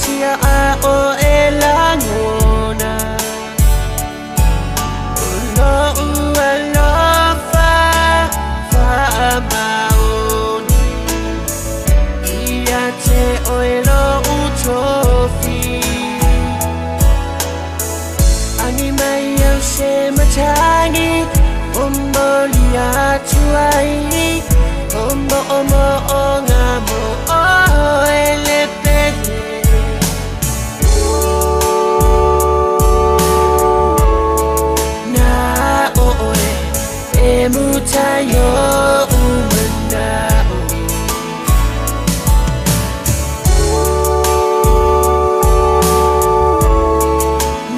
chia a o e la ngona lo u lo fa maoni ia te o e lo u tofi ani mai au se matani ombolia tuai omo o ngamo o ele pele na o e mutayo umana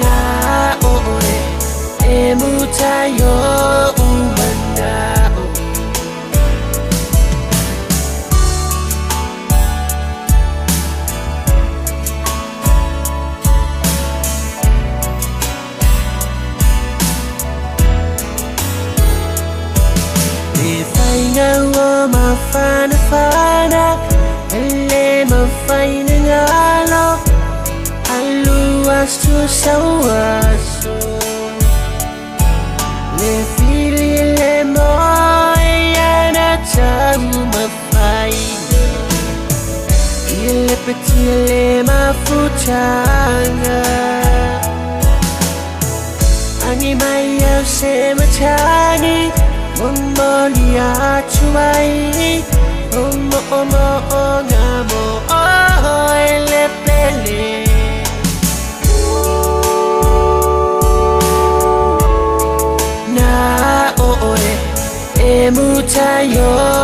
na o e mutayo umana ma fana ele ma faina ngalo alu astu sawaso le fili le moya na tamu ma faina ile petile ma futanga ani mai se matani Momolia chuai Omo ngamo ele pele Na e mutayo